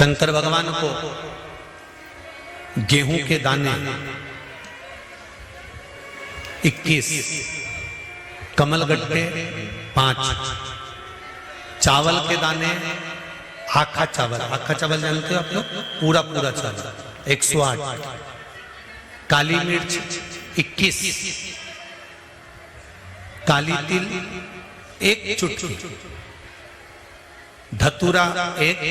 शंकर भगवान को गेहूं के दाने 21, कमलगट्टे 5, चावल के दाने आखा चावल जानते हो आप लोग, पूरा पूरा चावल 108, काली मिर्च 21, काली तिल 1 चुटकी, धतूरा 1,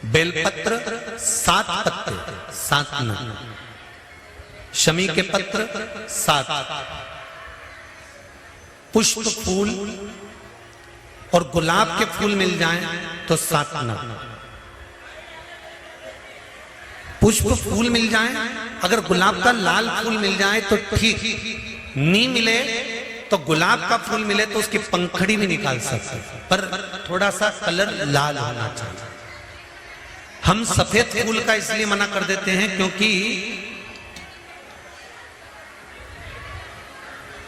बेलपत्र 7 पत्ते 7 नग, शमी के पत्र 7, पुष्प फूल और गुलाब के फूल मिल जाएं तो 7 नग, पुष्प फूल मिल जाएं, अगर गुलाब का लाल फूल मिल जाए तो ठीक, नहीं मिले तो गुलाब का फूल मिले तो उसकी पंखड़ी भी निकाल सकते, पर थोड़ा सा कलर लाल होना चाहिए। हम सफेद फूल का इसलिए मना कर देते हैं क्योंकि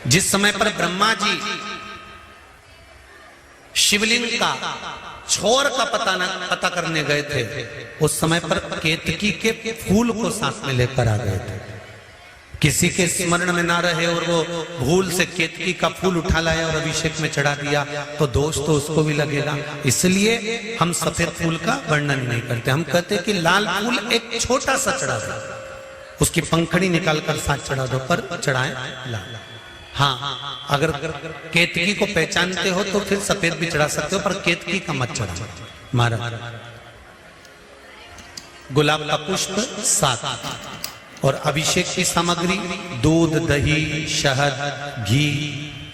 जिस समय पर ब्रह्मा जी शिवलिंग का छोर का पता करने गए थे, उस समय पर केतकी के फूल को साथ में लेकर आ गए थे। किसी के स्मरण में ना रहे और वो भूल से केतकी का फूल उठा लाया और अभिषेक में चढ़ा दिया तो दोष तो उसको भी लगेगा, इसलिए हम सफेद फूल का वर्णन नहीं करते। हम कहते कि लाल फूल एक छोटा सा चढ़ा दो, उसकी पंखड़ी निकालकर साथ चढ़ा दो, पर चढ़ाएं लाल। हाँ, अगर केतकी को पहचानते हो तो फिर सफेद भी चढ़ा सकते हो, पर केतकी का मत चढ़ा महाराज। गुलाब का पुष्प 7 और अभिषेक की सामग्री दूध, दही, शहद, घी,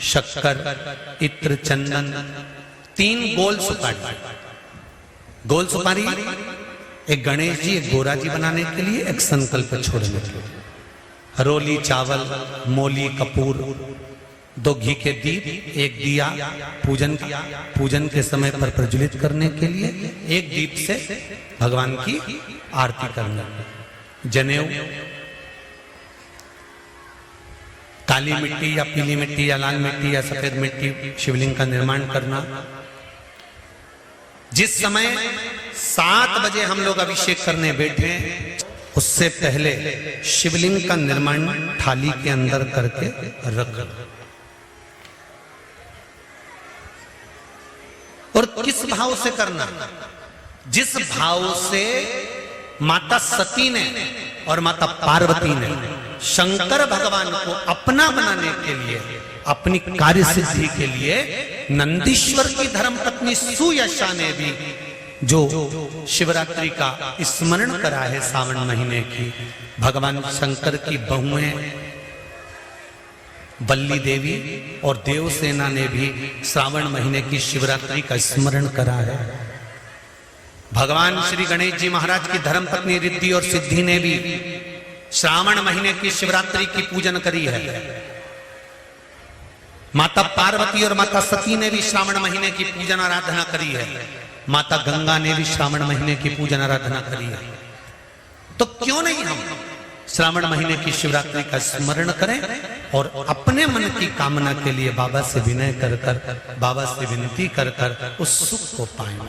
शक्कर, इत्र, चंदन, 3 गोल सुपारी। गोल सुपारी एक गणेश जी, एक गोरा जी बनाने के लिए, एक संकल्प छोड़ने के लिए। हरोली चावल, मोली, कपूर, 2 घी के दीप, 1 दिया पूजन के समय पर प्रज्वलित करने के लिए, 1 दीप से भगवान की आरती करना। जनेऊ, काली मिट्टी या पीली मिट्टी या लाल मिट्टी या सफेद मिट्टी शिवलिंग का निर्माण करना। जिस समय 7 बजे हम लोग अभिषेक करने बैठे, उससे पहले शिवलिंग का निर्माण थाली के अंदर करके रख, और किस भाव से करना? जिस भाव से माता सती ने और माता पार्वती ने शंकर भगवान को अपना बनाने के लिए, अपनी कार्य सिद्धि के लिए, नंदीश्वर की धर्मपत्नी सुयशा ने भी जो शिवरात्रि का स्मरण करा है सावन महीने की, भगवान शंकर की बहुएं बल्ली देवी और देवसेना ने भी श्रावण महीने की शिवरात्रि का स्मरण करा है। भगवान श्री गणेश जी महाराज की धर्मपत्नी रिद्धि और सिद्धि ने भी श्रावण महीने की शिवरात्रि की पूजन करी है। माता पार्वती और माता सती ने भी श्रावण महीने की पूजन आराधना करी है। माता गंगा ने भी श्रावण महीने की पूजन आराधना करी है। तो क्यों नहीं हम श्रावण महीने की शिवरात्रि का स्मरण करें और अपने मन की कामना के लिए बाबा से विनय कर कर, बाबा से विनती कर कर उस सुख को पाएं,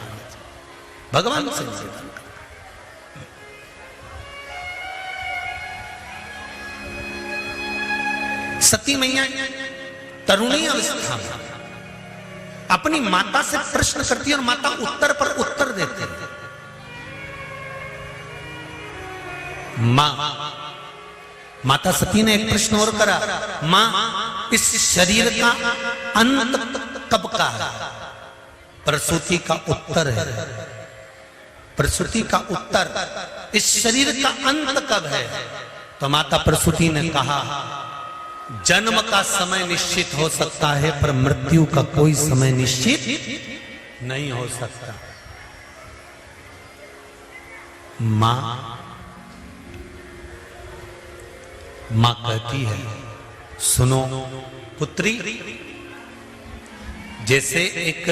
भगवान से निवेदन। सती मैया तरुणी अवस्था में अपनी माता से प्रश्न करती है और माता उत्तर पर उत्तर देते हैं। माता सती ने एक प्रश्न और करा, मां इस शरीर का अंत कब का है? प्रसूति का उत्तर है, प्रसूति का उत्तर, इस शरीर का अंत कब है? तो माता प्रसूति ने कहा, जन्म का समय निश्चित हो सकता है पर मृत्यु का कोई समय निश्चित नहीं हो सकता। मां कहती है, सुनो पुत्री, जैसे एक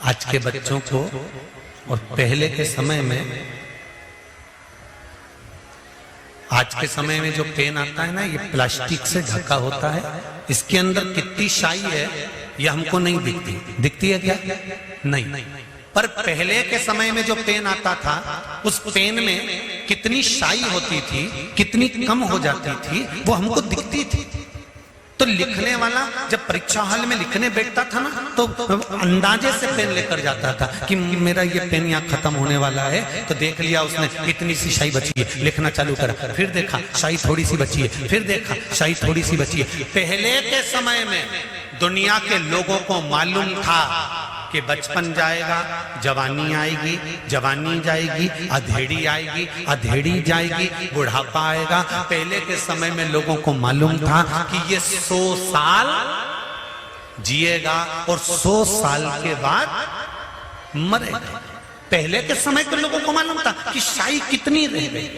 आज के बच्चों को और पहले के समय में, आज के समय में जो पेन आता है ना, ये प्लास्टिक से ढका होता है, इसके अंदर कितनी शाई है ये हमको नहीं दिखती। दिखती है क्या? नहीं। पर पहले के समय में जो पेन आता था, उस पेन में कितनी शाई होती थी, कितनी कम हो जाती थी, वो हमको दिखती थी। तो लिखने वाला जब परीक्षा हॉल में लिखने बैठता था ना, तो अंदाजे से पेन लेकर जाता था कि मेरा ये पेन यहाँ खत्म होने वाला है। तो देख लिया उसने, इतनी सी शाई बची है, लिखना चालू करा, फिर देखा शाई थोड़ी सी बची है, फिर देखा शाई थोड़ी सी बची है। पहले के समय में दुनिया के लोगों को मालूम था कि बचपन जाएगा, जवानी आएगी, जवानी जाएगी, अधेड़ी आएगी, अधेड़ी जाएगी, बुढ़ापा आएगा। पहले के समय में लोगों को मालूम था कि ये 100 साल जिएगा और 100 साल के बाद मरेगा। पहले के समय के लोगों को मालूम था कि शाई कितनी रह गई,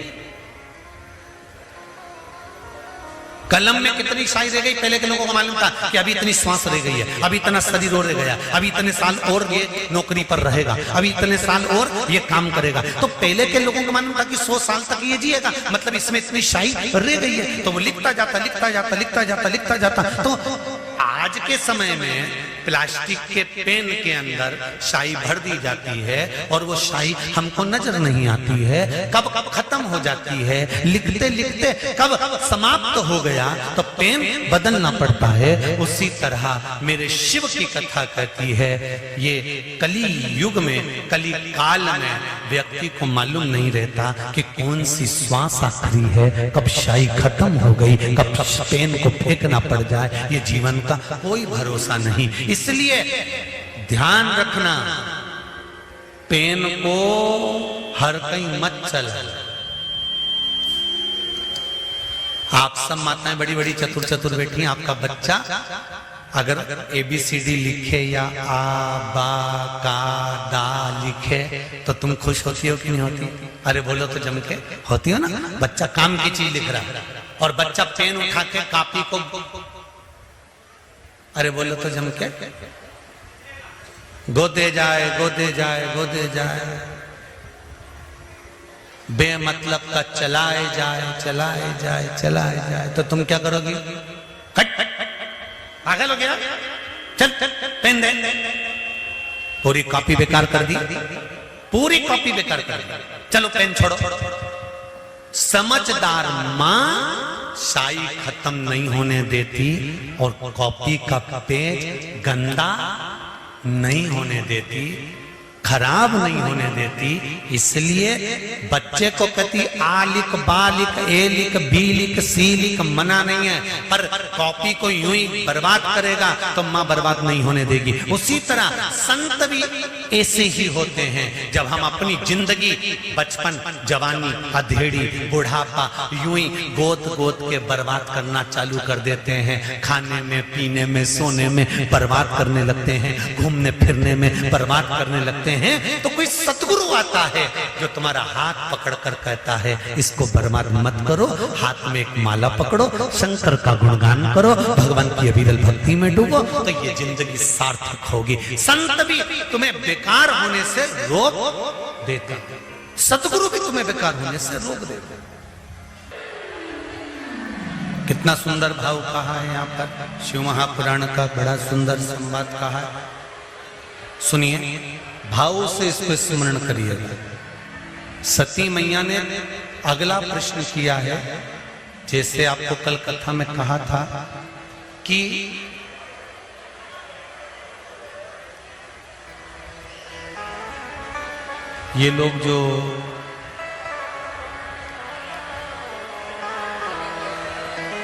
कलम में कितनी शाई रह गई। पहले के लोगों को मालूम था कि अभी इतनी श्वास रह गई है, अभी इतना शरीर और रह गया, अभी इतने साल और ये नौकरी पर रहेगा, अभी इतने साल और ये काम करेगा। तो पहले के लोगों को मालूम था कि 100 साल तक ये जिएगा, मतलब इसमें इतनी शाई रह गई है। तो वो लिखता जाता, लिखता जाता, लिखता जाता, लिखता जाता। तो आज के समय में प्लास्टिक के पेन के अंदर शाई भर दी जाती है और वो शाई हमको नजर नहीं आती है, कब कब खत्म हो जाती है, लिखते लिखते कब समाप्त हो गया तो पेन बदलना पड़ता है। उसी तरह मेरे शिव की कथा कहती है, ये कली युग में, कली काल में व्यक्ति को मालूम नहीं रहता कि कौन सी श्वास आखिरी है, कब शाई खत्म हो गई, कब पेन को फेंकना पड़ जाए, ये जीवन का कोई भरोसा नहीं। इसलिए ध्यान रखना, पेन को हर कहीं मत चला। आप सब माताएं बड़ी बड़ी चतुर चतुर बैठी हैं, आपका बच्चा अगर ABCD लिखे या आ बा का दा लिखे तो तुम खुश होती हो कि नहीं होती? अरे बोलो तो जम के होती हो ना। बच्चा काम की चीज लिख रहा है और बच्चा पेन उठा के कॉपी को, अरे बोलो तो जम के, गोदे जाए गोदे जाए गोदे जाए, बेमतलब का चलाए जाए चलाए जाए चलाए जाए। तो तुम क्या करोगी? पागल हो गया, चल पेन दे। पूरी कॉपी बेकार कर दी, पूरी कॉपी बेकार कर दी, चलो पेन छोड़ो। समझदार मां शाई खत्म नहीं होने देती और कॉपी का पेज गंदा नहीं होने देती, खराब नहीं होने देती। इसलिए बच्चे को कहती आ लिख, बा लिख, ए लिख, बी लिख, सी लिख, मना नहीं है, पर कॉपी को यूं ही बर्बाद करेगा तो मां बर्बाद नहीं होने देगी। उसी तरह संत भी ऐसे ही होते हैं। जब हम अपनी जिंदगी, बचपन, जवानी, अधेड़ी, बुढ़ापा यूं ही गोद गोद के बर्बाद करना चालू कर देते हैं, खाने में, पीने में, सोने में बर्बाद करने लगते हैं, घूमने फिरने में बर्बाद करने लगते हैं, तो कोई सतगुरु आता है जो तुम्हारा हाथ पकड़कर कहता है इसको बर्बाद मत करो, हाथ में एक माला पकड़ो, शंकर का गुणगान करो, भगवान की अविरल भक्ति में डूबो, तो ये जिंदगी सार्थक होगी। संत भी तुम्हें बेकार होने से रोक देते, सतगुरु भी तुम्हें बेकार होने से रोक देते। कितना सुंदर भाव कहा है यहाँ पर, शिव महापुराण का बड़ा सुंदर संवाद कहा है। सुनिए, भाव से इसको स्मरण करिएगा। सती मैया ने अगला प्रश्न किया है, जैसे आपको कल कथा में कहा था कि ये लोग जो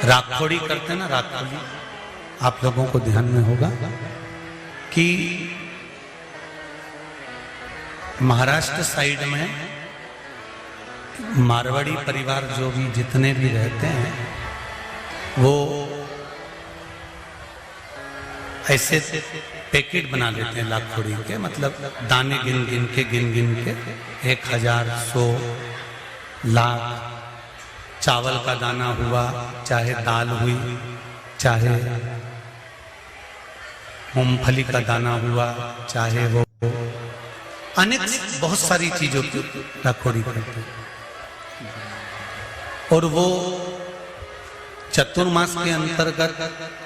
राखोड़ी करते हैं ना, राखोड़ी, आप लोगों को ध्यान में होगा कि महाराष्ट्र साइड में मारवाड़ी परिवार जो भी जितने भी रहते हैं वो ऐसे पैकेट बना लेते हैं लाखोड़ी के, मतलब दाने गिन गिन के 1000, 100, लाख, चावल का दाना हुआ, चाहे दाल हुई, चाहे मूंगफली का दाना हुआ, चाहे वो अनेक बहुत सारी चीजों की राखोड़ी करते हैं। और वो चतुर्मास के अंतर्गत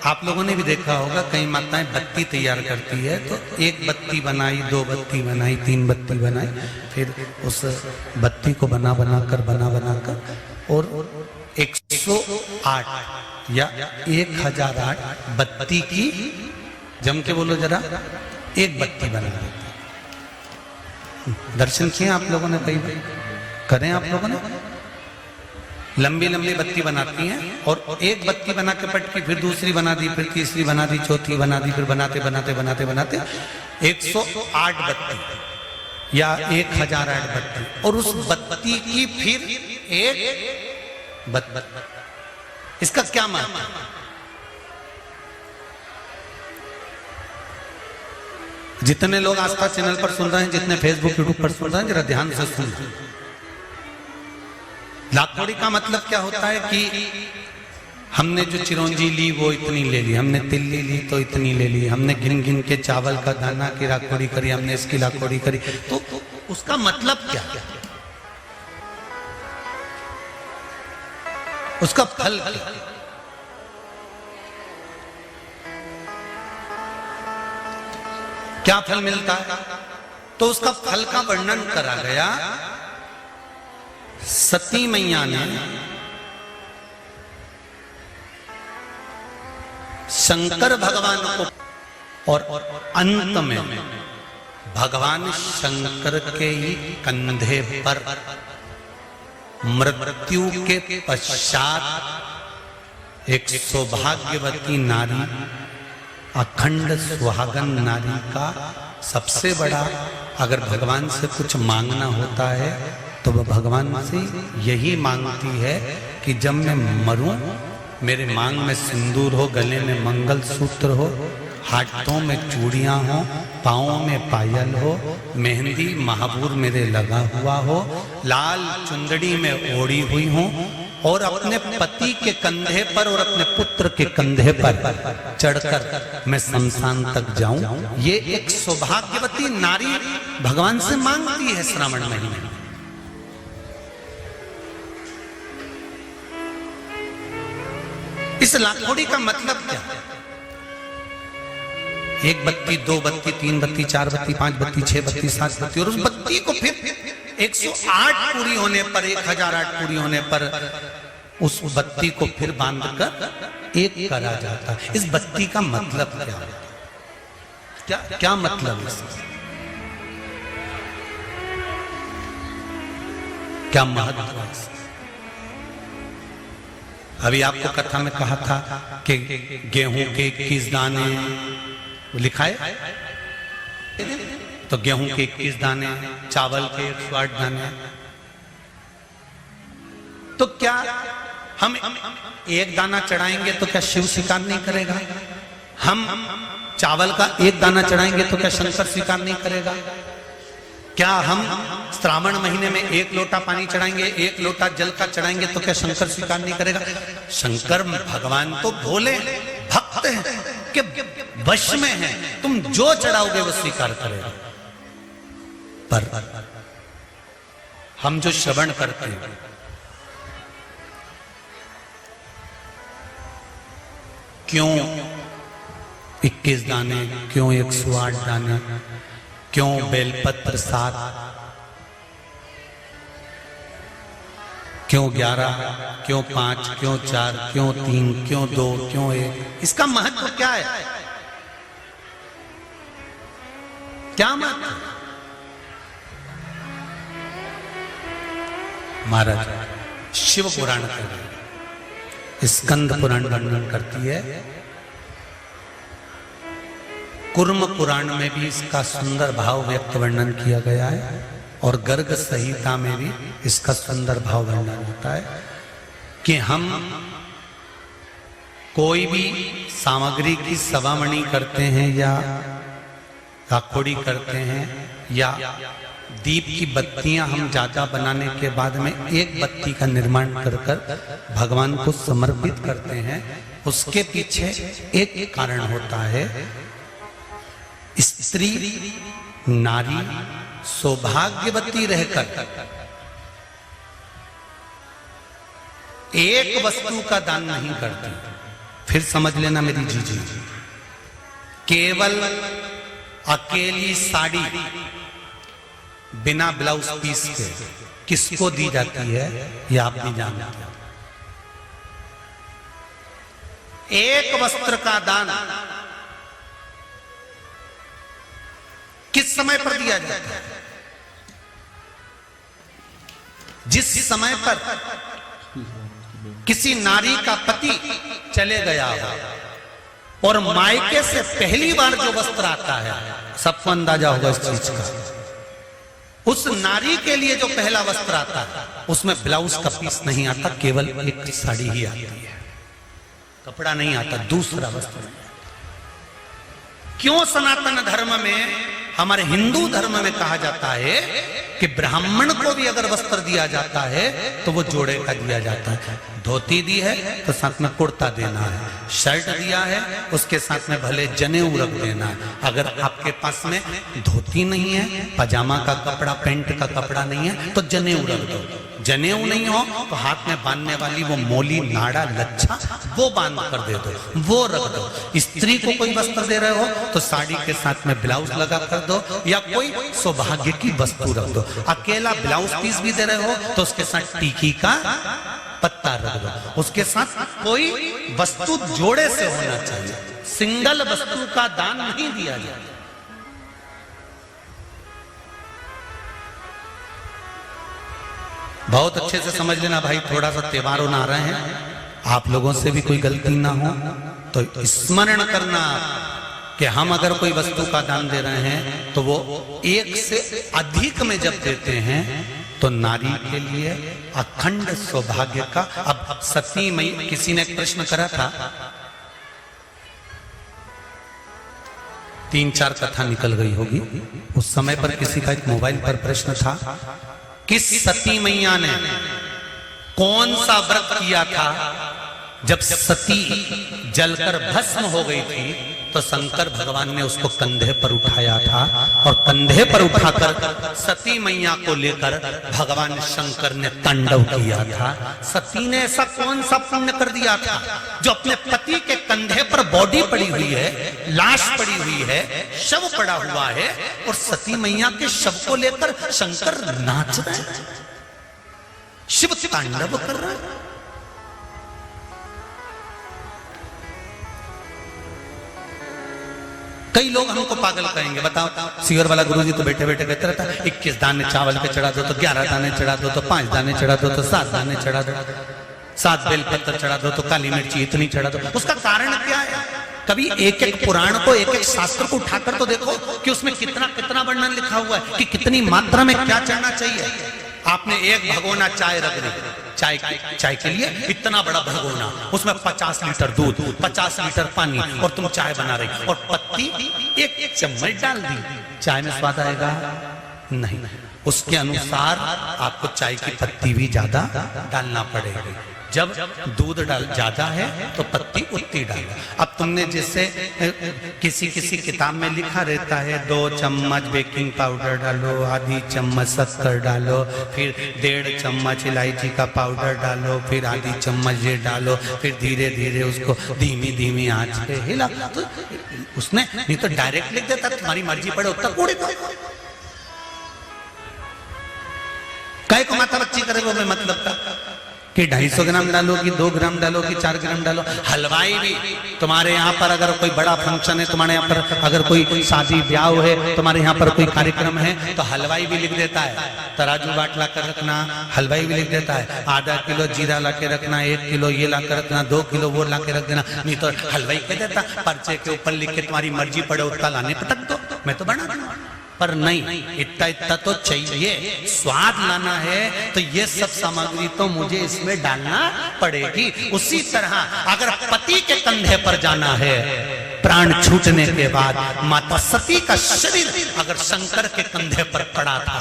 आप लोगों ने भी देखा होगा, कई माताएं बत्ती तैयार करती है, तो एक बत्ती बनाई, 2 बत्ती बनाई, 3 बत्ती बनाई, फिर उस बत्ती को बना कर और 108 या 1008 बत्ती की, जम के बोलो जरा, एक बत्ती बना देती। दर्शन किए आप लोगों ने, कई करें आप लोगों ने? लंबी लंबी बत्ती बनाती हैं और एक बत्ती बना के पटकी, फिर दूसरी बना दी, फिर तीसरी बना दी, चौथी बना दी, फिर बनाते बनाते बनाते बनाते 108 बत्ती या 1008 बत्ती, और उस बत्ती की फिर एक बत्ती। इसका क्या मतलब है? जितने लोग आस्था चैनल पर सुन रहे हैं, जितने फेसबुक यूट्यूब पर सुन रहे हैं, जरा ध्यान से सुन। लाखोड़ी का मतलब क्या होता है कि हमने जो चिरौंजी ली वो इतनी ले ली, हमने तिल्ली ली तो इतनी ले ली, हमने गिन गिन के चावल का दाना की लाखोड़ी करी, हमने इसकी लाखोड़ी करी, तो उसका मतलब क्या? उसका फल क्या फल मिलता है? तो उसका फल का वर्णन करा गया। सती मैया ने शंकर भगवान को, और अंत में भगवान शंकर के ही कंधे पर मृत्यु के पश्चात एक सौभाग्यवती नारी, अखंड सुहागन नारी का सबसे बड़ा, अगर भगवान से कुछ मांगना होता है तो वह भगवान से यही मांगती है कि जब मैं मरूं, मेरे मांग में सिंदूर हो, गले में मंगल सूत्र हो, हाथों में चूड़ियां हो, पाँवों में पायल हो, मेहंदी महाबूर मेरे लगा हुआ हो, लाल चुंदड़ी में ओढ़ी हुई हो, और अपने पति के कंधे पर और अपने पुत्र के कंधे पर चढ़कर मैं शमशान तक जाऊं। ये एक सौभाग्यवती नारी भगवान से मांगती है श्रावण महीने। इस लाखोड़ी का मतलब क्या? एक बत्ती, 2 बत्ती, 3 बत्ती, 4 बत्ती, 5 बत्ती, 6 बत्ती, 7 बत्ती, और उस बत्ती को फिर 108 पूरी होने पर, 1008 पूरी होने पर उस बत्ती को फिर बांधकर एक करा जाता है। इस बत्ती का मतलब क्या? क्या मतलब है? क्या महत्व है? अभी आपको कथा में कहा था कि गेहूं के 21 दाने लिखा है, तो गेहूं के 21 दाने, चावल के 108 दाने। तो क्या हम एक दाना चढ़ाएंगे तो क्या शिव स्वीकार नहीं करेगा? हम चावल का एक दाना चढ़ाएंगे तो क्या शंकर स्वीकार नहीं करेगा? क्या हम श्रावण महीने में 1 लोटा पानी चढ़ाएंगे, 1 लोटा जल का चढ़ाएंगे तो क्या शंकर स्वीकार नहीं करेगा? शंकर भगवान तो भोले भक्त हैं, के वश में हैं, तुम जो चढ़ाओगे वो स्वीकार करेगा। पर हम जो श्रवण करते हैं, क्यों 21 दाने, क्यों 108 दाने, क्यों बेलपत्र 7, क्यों 11, क्यों 5, क्यों 4, क्यों 3, क्यों 2, क्यों 1? इसका महत्व क्या है? क्या महत्व? महाराज शिव पुराण का स्कंद पुराण वर्णन करती है, कुर्म पुराण में भी इसका सुंदर भाव व्यक्त वर्णन किया गया है, और गर्ग संहिता में भी इसका सुंदर भाव वर्णन होता है कि हम कोई भी सामग्री की सवामणि करते हैं या लाखोड़ी करते हैं या दीप की बत्तियां हम ज्यादा बनाने के बाद में एक बत्ती का निर्माण कर भगवान को समर्पित करते हैं, उसके पीछे एक कारण होता है। स्त्री नारी सौभाग्यवती रहकर एक वस्तु का दान नहीं करती। फिर समझ लेना मेरी जीजी, केवल अकेली साड़ी बिना ब्लाउज पीस के किसको दी जाती है ये आप भी जानते हैं। एक वस्त्र का दान किस समय पर दिया जाता है? जिस समय पर किसी नारी का पति चले गया हो और मायके से पहली बार जो वस्त्र आता है, सबको अंदाजा होगा इस चीज का, उस नारी के लिए जो पहला वस्त्र आता है उसमें ब्लाउज का पीस नहीं आता, केवल एक साड़ी ही आती है, कपड़ा नहीं आता, दूसरा वस्त्र नहीं आता। क्यों सनातन धर्म में, हमारे हिंदू धर्म में कहा जाता है कि ब्राह्मण को भी अगर वस्त्र दिया जाता है तो वो जोड़े का दिया जाता है। धोती दी है तो साथ में कुर्ता देना है, शर्ट दिया है उसके साथ में भले जनेऊ रख देना है। अगर आपके पास में धोती नहीं है, पजामा का कपड़ा, पैंट का कपड़ा नहीं है तो जनेऊ रख दो। जनेऊ नहीं हो तो हाथ में बांधने वाली वो मोली, नाड़ा, लच्छा वो बांध कर दे दो, वो रख दो। स्त्री को कोई वस्त्र दे रहे हो तो साड़ी के साथ में ब्लाउज लगा कर दो या कोई सौभाग्य की वस्तु रख दो। अकेला ब्लाउज पीस भी दे रहे हो तो उसके साथ टीकी का पत्ता रख दो, उसके साथ कोई वस्तु जोड़े से होना चाहिए, सिंगल वस्तु का दान नहीं दिया जाए। बहुत अच्छे से समझ लेना भाई, थोड़ा सा त्योहार आ रहे हैं, आप लोगों से भी कोई गलती ना हो तो स्मरण करना कि हम अगर कोई वस्तु का दान दे रहे हैं तो वो एक से अधिक में जब देते हैं तो नारी के लिए अखंड सौभाग्य का। अब सती मई, किसी ने एक प्रश्न करा था, 3-4 कथा निकल गई होगी उस समय पर, किसी का एक मोबाइल पर प्रश्न था, किस सती मैया ने कौन सा व्रत किया था जब सती जलकर भस्म हो गई थी तो शंकर भगवान ने उसको कंधे पर उठाया था और कंधे पर उठाकर सती मैया को लेकर भगवान शंकर ने तांडव किया था। सती ने ऐसा कौन सा पुण्य कर दिया था जो अपने पति के कंधे पर बॉडी पड़ी हुई है, लाश पड़ी हुई है, शव पड़ा हुआ है और सती मैया के शव को लेकर शंकर नाच रहे हैं, शिव तांडव कर रहे हैं। कई लोग हमको पागल कहेंगे, बताओ सीवर वाला गुरुजी तो बैठे बैठे कहते रहता है 21 दाने चावल के चढ़ा दो तो 11 दाने चढ़ा दो तो 5 दाने चढ़ा दो तो 7 दाने चढ़ा दो, 7 बेलपत्र चढ़ा दो तो काली मिर्ची इतनी चढ़ा दो। उसका कारण क्या है? कभी एक एक पुराण को, एक एक शास्त्र को उठाकर तो देखो कि उसमें कितना कितना वर्णन लिखा हुआ है कि कितनी मात्रा में क्या चढ़ना चाहिए। आपने एक भगोना चाय रख दी, चाय के लिए इतना बड़ा भगोना, उसमें 50 लीटर दूध, 50 लीटर पानी और तुम चाय बना रही और पत्ती एक चम्मच डाल दी, चाय में स्वाद आएगा? नहीं। उसके अनुसार आपको चाय की पत्ती भी ज्यादा डालना पड़ेगी। जब दूध ज्यादा है तो पत्ती उतनी डालो। अब तुमने जैसे किसी किसी किताब में लिखा रहता है 2 चम्मच बेकिंग पाउडर डालो, आधी चम्मच शक्कर डालो, फिर 1.5 चम्मच इलायची का पाउडर डालो, फिर आधी चम्मच ये डालो, फिर धीरे धीरे उसको धीमी धीमी आंच पे हिला। तो उसने नहीं तो डायरेक्ट लिख देता तुम्हारी मर्जी पड़े उतना कूड़े दो, काय को माथा बच्ची करे वो में मतलब का कि 250 ग्राम डालो कि 2 ग्राम डालो कि 4 ग्राम डालो। हलवाई भी तुम्हारे यहाँ पर अगर कोई बड़ा फंक्शन है, तुम्हारे यहाँ पर अगर कोई शादी ब्याह है, तुम्हारे यहाँ पर कोई कार्यक्रम है तो हलवाई भी लिख देता है तराजू बाट ला कर रखना, हलवाई भी लिख देता है आधा किलो जीरा ला के रखना, 1 किलो ये ला कर रखना, 2 किलो वो ला के रख देना। नहीं तो हलवाई कह देता पर्चे के ऊपर लिख के तुम्हारी मर्जी पड़े उतना लाने पटक दो, मैं तो बना दूंगा। पर नहीं, इतना इतना तो चाहिए, स्वाद लाना है तो ये सब सामग्री तो मुझे इसमें डालना पड़ेगी। उसी तरह अगर पति के कंधे पर जाना है प्राण छूटने के बाद, माता सती का शरीर अगर शंकर के कंधे पर पड़ा था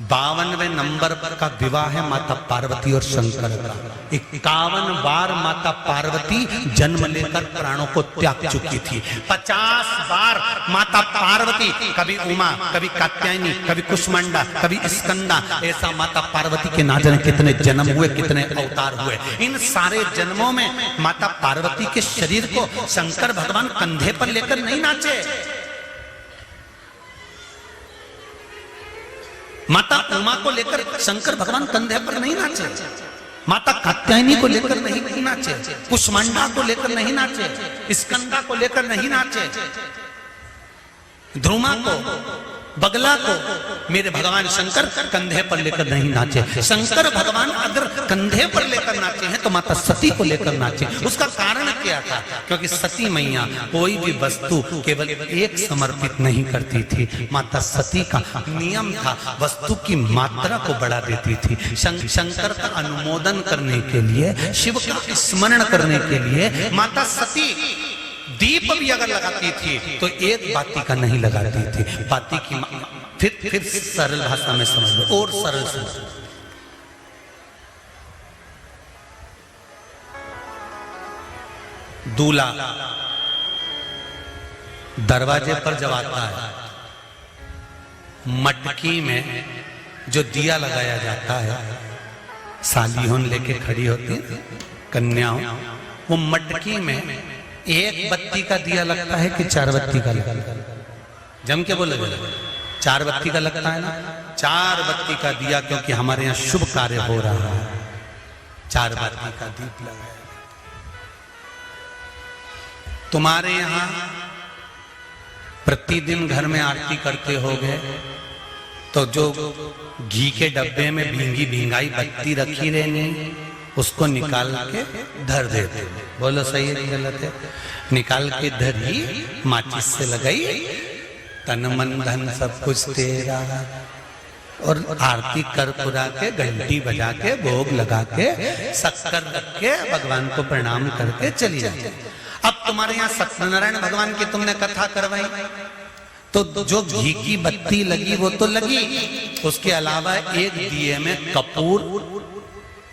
52वें नंबर पर का विवाह है माता पार्वती और शंकर का। 51 बार माता पार्वती जन्म लेकर प्राणों को त्याग चुकी थी। 50 बार माता पार्वती, कभी उमा, कभी कात्यायनी, कभी कुष्मांडा, कभी स्कंदा, ऐसा माता पार्वती के ना जाने कितने जन्म हुए, कितने अवतार हुए। इन सारे जन्मों में माता पार्वती के शरीर को शंकर भगवान कंधे पर लेकर नहीं नाचे। माता उमा को लेकर शंकर भगवान कंधे पर नहीं नाचे, माता कात्यायनी को लेकर नहीं नाचे, कुष्मांडा को लेकर नहीं नाचे, स्कंदा को लेकर नहीं नाचे, ध्रुमा को, बगला को मेरे भगवान शंकर कंधे पर लेकर नहीं नाचे। शंकर भगवान अगर कंधे पर लेकर नाचे हैं तो माता सती को लेकर नाचे। उसका कारण क्या था? क्योंकि सती मैया कोई भी वस्तु केवल एक समर्पित नहीं करती थी। माता सती का नियम था, वस्तु की मात्रा को बढ़ा देती थी। शंकर का अनुमोदन करने के लिए, शिव का स्मरण करने के लिए माता सती दीप भी अगर लगाती थी तो एक बाती का नहीं लगाती थी। बाती की फिर सरल भाषा में समझ लो, और सरल समझ लो। दूल्हा दरवाजे पर जब आता है, मटकी में जो दिया लगाया जाता है, सालियों लेके खड़ी होती है कन्याओं, वो मटकी में एक बत्ती का दिया लगता है कि 4 बत्ती का लगता है? जम के बोले 4 बत्ती का लगता है ना। 4 बत्ती का दिया, क्योंकि हमारे यहाँ शुभ कार्य हो रहा है, 4 बत्ती का दीप लगाया। तुम्हारे यहाँ प्रतिदिन घर में आरती करते होगे तो जो घी के डब्बे में भींगी भींगाई बत्ती रखी रहने, उसको निकाल के धर देते। बोलो सही है गलत है? निकाल के धरी, माचिस से लगाई, तन मन धन सब कुछ तेरा, और आरती कर पुरा के, घंटी बजा के, भोग लगा के, शक्कर रख के, भगवान को प्रणाम करके चली जाती। अब तुम्हारे यहाँ सत्यनारायण भगवान की तुमने कथा करवाई तो जो घी की बत्ती लगी वो तो लगी, उसके अलावा एक दिए में कपूर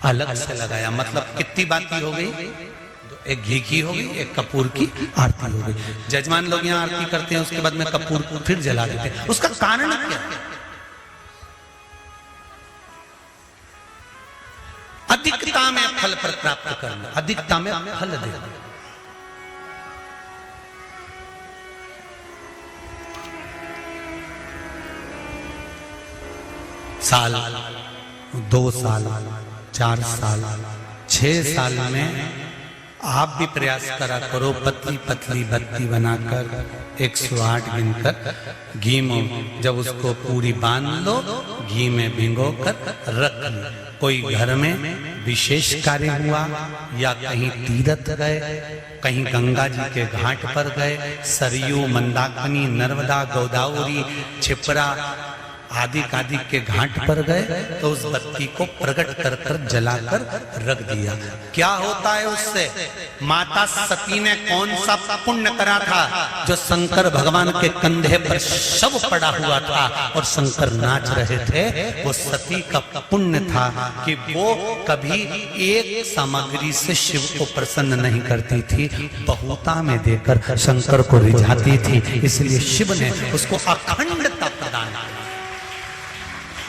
अलग से लगाया। मतलब कितनी बाती हो गई? एक घी की हो गई, एक कपूर की आरती हो गई। जजमान लोग यहाँ आरती करते हैं, उसके बाद में कपूर को फिर जला देते हैं। उसका कारण क्या? अधिकता में फल प्राप्त करना, अधिकता में फल देना। साल, 2 साल, 4 साल, 6 साल में आप भी प्रयास करा करो, पतली पतली बत्ती बनाकर 108 गिनकर घी में जब उसको पूरी बांध लो, घी में भिगो कर रख लो। कोई घर में विशेष कार्य हुआ या कहीं तीर्थ गए, कहीं गंगा जी के घाट पर गए, सरयू, मंदाकिनी, नर्मदा, गोदावरी, छिपरा आदि कादि के घाट पर गए तो उस बत्ती को प्रकट कर कर जलाकर रख दिया। क्या होता है उससे? माता सती ने कौन सा पुण्य करा था? जो शंकर भगवान के कंधे पर शव पड़ा हुआ था और शंकर नाच रहे थे, वो सती का पुण्य था कि वो कभी एक सामग्री से शिव को प्रसन्न नहीं करती थी, बहुता में देकर शंकर को रिझाती थी। इसलिए शिव ने उसको अखंडता प्रदान की।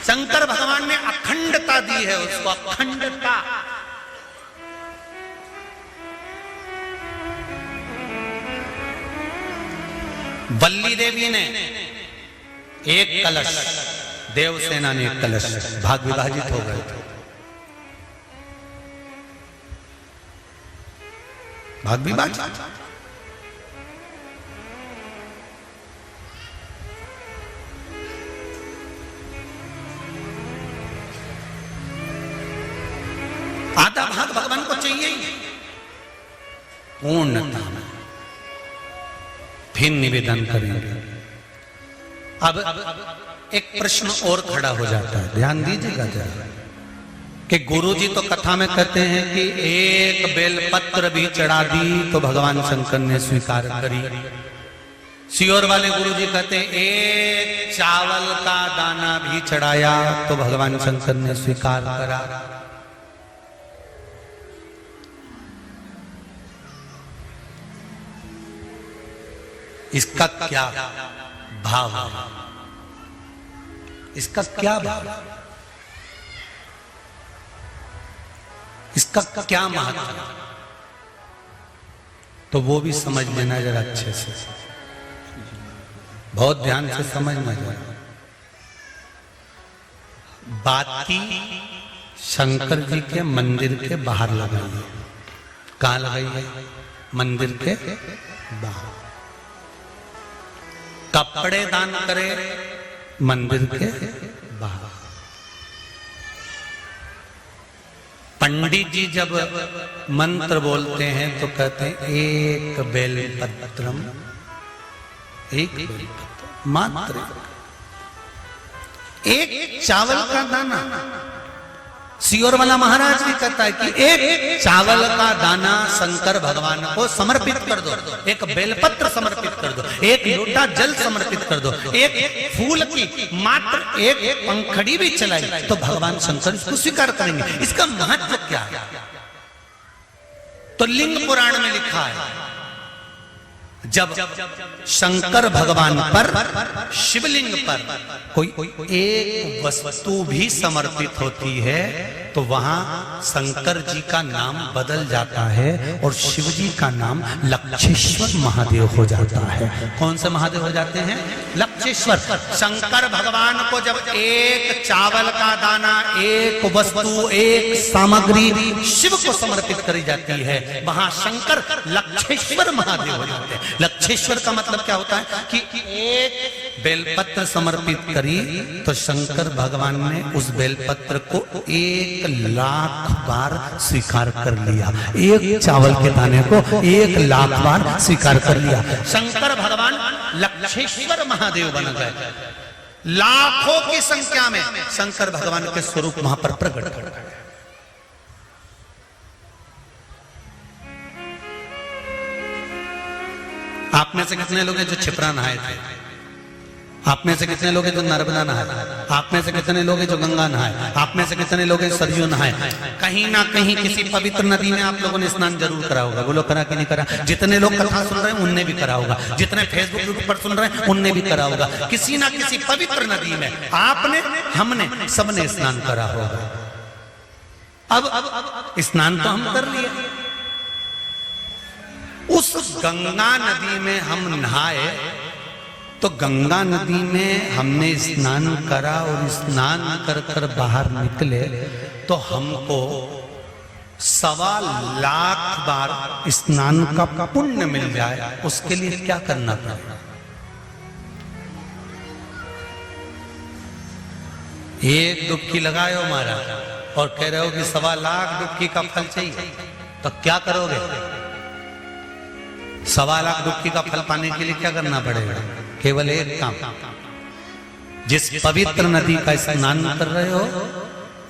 शंकर भगवान ने अखंडता दी है उसको, अखंडता। वल्ली देवी ने एक कलश, देवसेना ने एक कलश, भाग विभाजित हो गए थे। भाग विभाजित। आधा भाग भगवान को चाहिए ही पूर्णता में। फिर निवेदन करेंगे। अब एक प्रश्न और खड़ा हो जाता है, ध्यान दीजिएगा जरा, कि गुरुजी तो कथा में कहते हैं कि एक बेलपत्र भी चढ़ा दी तो भगवान शंकर ने स्वीकार करी। सियोर वाले गुरुजी कहते हैं एक चावल का दाना भी चढ़ाया तो भगवान शंकर ने स्वीकार करा। इसका क्या भाव है? इसका क्या भाव, इसका क्या महत्व है, तो वो भी समझ लेना जरा अच्छे से, बहुत ध्यान से समझना जरा। बाती शंकर जी के मंदिर के बाहर लगाई है। कहां लगाई है? मंदिर के बाहर। कपड़े दान करे मंदिर के बाहर। पंडित जी जब मंत्र बोलते हैं तो कहते हैं एक बेलपत्रम, एक बेलपत्र मात्र, एक चावल का दाना। सियोर वाला महाराज भी कहता है कि एक चावल का दाना शंकर भगवान को समर्पित कर दो, एक बेलपत्र समर्पित कर दो, एक लोटा जल समर्पित कर दो, एक फूल की मात्र एक पंखड़ी भी चलाई तो भगवान शंकर इसको स्वीकार करेंगे। इसका महत्व क्या है? तो लिंग पुराण में लिखा है जब शंकर भगवान पर, शिवलिंग पर कोई एक वस्तु भी समर्पित होती है तो वहां शंकर जी का नाम बदल जाता है और शिव जी का नाम लक्षेश्वर महादेव हो जाता है। कौन से महादेव हो जाते हैं? लक्षेश्वर। शंकर भगवान को जब एक चावल का दाना, एक वस्तु, एक सामग्री शिव को समर्पित करी जाती है, वहां शंकर लक्षेश्वर महादेव हो जाते हैं। लक्षेश्वर का मतलब क्या होता है कि एक बेलपत्र समर्पित करी तो शंकर भगवान ने उस बेलपत्र को 1,00,000 बार स्वीकार कर लिया। एक चावल के दाने को 1,00,000 बार स्वीकार कर लिया। शंकर भगवान लक्षेश्वर महादेव बन गए। लाखों की संख्या में शंकर भगवान के स्वरूप वहां पर प्रकट कर गए। आप में से कितने लोग हैं जो क्षिप्रा नहाए थे? आप में से कितने लोग हैं जो नर्मदा नहाए? आप में से कितने लोग हैं जो गंगा नहाए? आप में से कितने लोग हैं सरयू नहाए? कहीं ना कहीं किसी पवित्र नदी में आप लोगों ने स्नान जरूर करा होगा। बोलो करा कि नहीं करा? जितने लोग कथा सुन रहे हैं उनने भी करा होगा, जितने फेसबुक पर सुन रहे हैं उनने भी करा होगा। किसी ना किसी पवित्र नदी में आपने, हमने, सबने स्नान करा होगा। अब स्नान तो हम कर लिए, उस गंगा नदी में हम नहाए तो गंगा नदी में हमने स्नान करा और स्नान कर कर बाहर निकले तो हमको 1,25,00,000 बार स्नान का पुण्य मिल जाए। उसके लिए क्या करना पड़ेगा? एक डुबकी लगाए हो महाराज और कह रहे हो कि 1,25,00,000 डुबकी का फल चाहिए, तो क्या करोगे? 1,25,00,000 डुबकी का फल पाने के लिए क्या करना पड़ेगा? केवल एक काम, जिस पवित्र नदी का स्नान कर रहे हो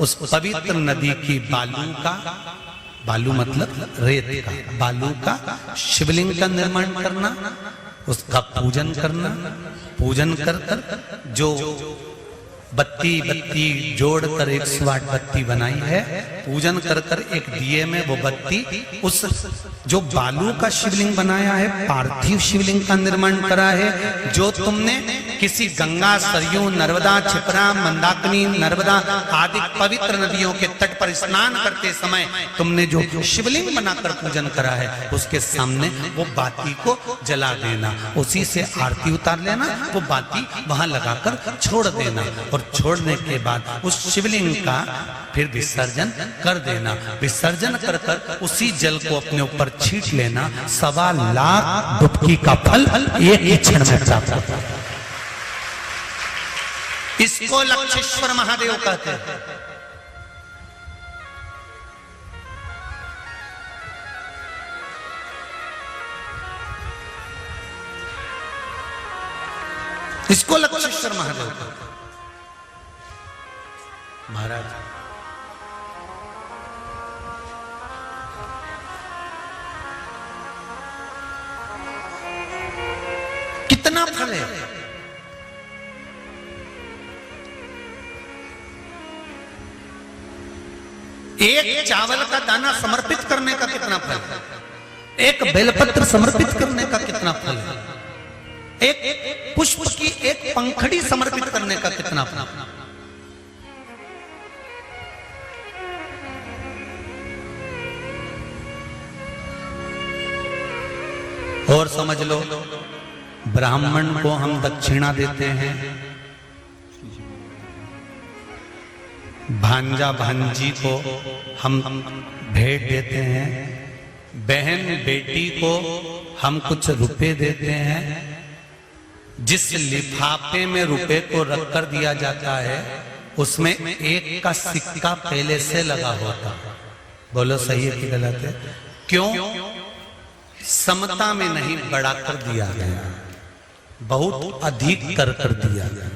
उस पवित्र नदी की बालू का, बालू मतलब रेत का, बालू का शिवलिंग का निर्माण करना, उसका पूजन करना, पूजन कर कर जो बत्ती जोड़कर 108 बत्ती बनाई है, पूजन कर कर एक दिए में वो बत्ती, उस जो बालू का शिवलिंग बनाया है, पार्थिव शिवलिंग का निर्माण करा है, जो तुमने किसी गंगा, सरयू, नर्मदा, क्षिप्रा, मंदाकिनी, नर्मदा आदि पवित्र नदियों के तट पर स्नान करते समय तुमने जो शिवलिंग बनाकर पूजन करा है, उसके सामने वो बाती को जला देना, उसी से आरती उतार लेना, वो बाती वहां लगाकर छोड़ देना और छोड़ने के बाद उस शिवलिंग का फिर विसर्जन कर देना। विसर्जन कर कर उसी जल को अपने ऊपर छींट लेना। 1,25,00,000 डुबकी का फल एक ही क्षण में प्राप्त होता है। इसको लक्षेश्वर महादेव कहते हैं। इसको लक्षेश्वर महादेव कहते हैं। महाराज कितना एक चावल का दाना समर्पित करने का कितना फल है, एक बेलपत्र समर्पित करने का कितना फल है, एक पुष्प की एक पंखड़ी समर्पित करने का कितना फल है। और समझ लो, ब्राह्मण को हम दक्षिणा देते हैं, भांजा भांजी को हम भेंट देते हैं, बहन बेटी को हम कुछ रुपए देते हैं। जिस लिफाफे में रुपए को रखकर दिया जाता है उसमें एक का सिक्का पहले से लगा होता है। बोलो सही है कि गलत है? क्यों? समता में नहीं बढ़ाकर दिया गया, बहुत अधिक कर दिया गया।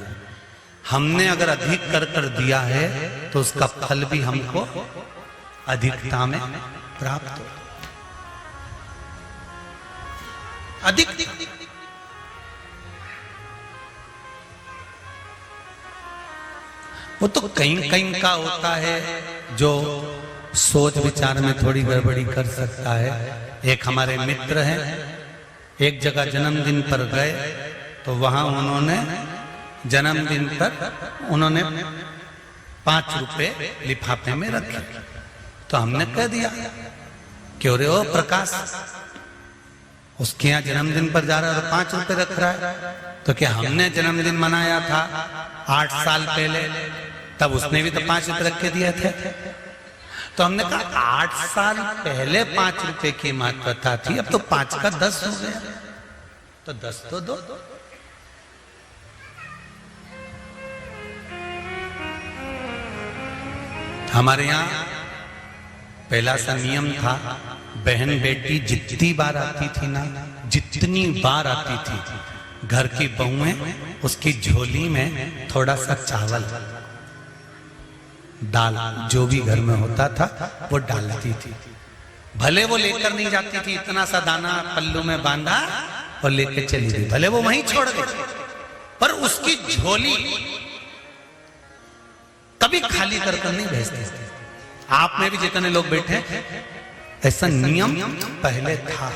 हमने अगर अधिक कर दिया है तो उसका फल भी हमको अधिकता में प्राप्त हो। अधिक वो तो कहीं कहीं का होता है जो सोच विचार में थोड़ी गड़बड़ी कर सकता है। एक हमारे मित्र हैं, एक जगह जन्मदिन पर गए तो वहां उन्होंने जन्मदिन पर उन्होंने 5 रुपए लिफाफे में रखे। तो हमने कह दिया, क्यों रे ओ प्रकाश, उसके यहाँ जन्मदिन पर जा रहा है और 5 रुपए रख रहा है? तो क्या हमने जन्मदिन मनाया था 8 साल पहले, तब उसने भी तो 5 रुपए रख के दिए थे। तो हमने कहा 8 साल पहले 5 रुपए की महत्वता थी, अब तो 5 का 10 हो गया, तो 10 तो दो। हमारे यहाँ पहला सा नियम था, बहन बेटी जितनी बार आती थी ना, जितनी बार आती थी, घर की बहुएं उसकी झोली में थोड़ा सा चावल दाल जो भी घर में होता था वो डालती थी। भले वो लेकर नहीं जाती थी, इतना सा दाना पल्लू में बांधा और लेकर चली गई, भले वो वहीं छोड़ गई, पर उसकी झोली कभी खाली कर नहीं भेजते। आप में भी जितने लोग बैठे, ऐसा नियम पहले था।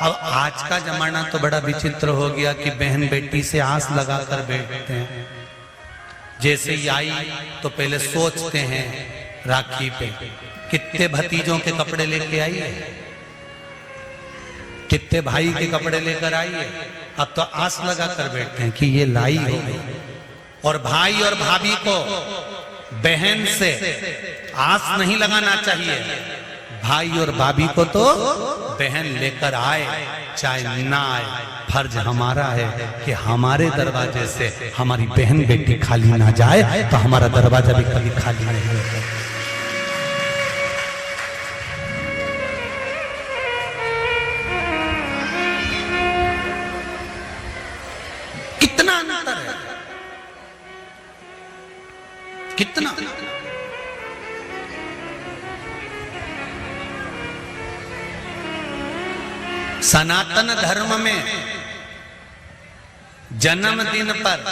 अब आज का जमाना तो बड़ा विचित्र हो गया कि बहन बेटी से आस लगाकर बैठते हैं। जैसे ही आई तो पहले सोचते हैं राखी पे कितने भतीजों के कपड़े लेके आई है, कितने भाई के कपड़े लेकर आई है। अब तो आस लगा कर बैठते हैं कि ये लाई होगी। और भाई और भाभी को बहन से आस नहीं लगाना चाहिए। भाई और भाभी को तो बहन लेकर आए चाहे ना आए, फर्ज हमारा है कि हमारे दरवाजे से हमारी बहन बेटी खाली ना जाए, तो हमारा दरवाजा भी कभी खाली नहीं होता। कितना अंतर है, कितना। सनातन धर्म में जन्मदिन पर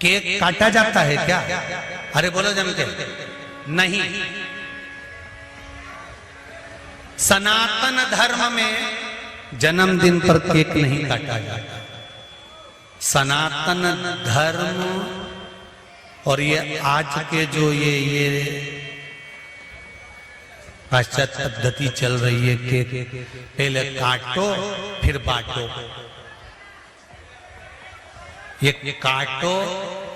केक काटा जाता है क्या? अरे बोलो जम के नहीं। सनातन धर्म में जन्मदिन पर केक नहीं काटा जाता। सनातन धर्म और ये आज के जो ये पाश्चात्य पद्धति चल रही है कि पहले काटो फिर बांटो, ये काटो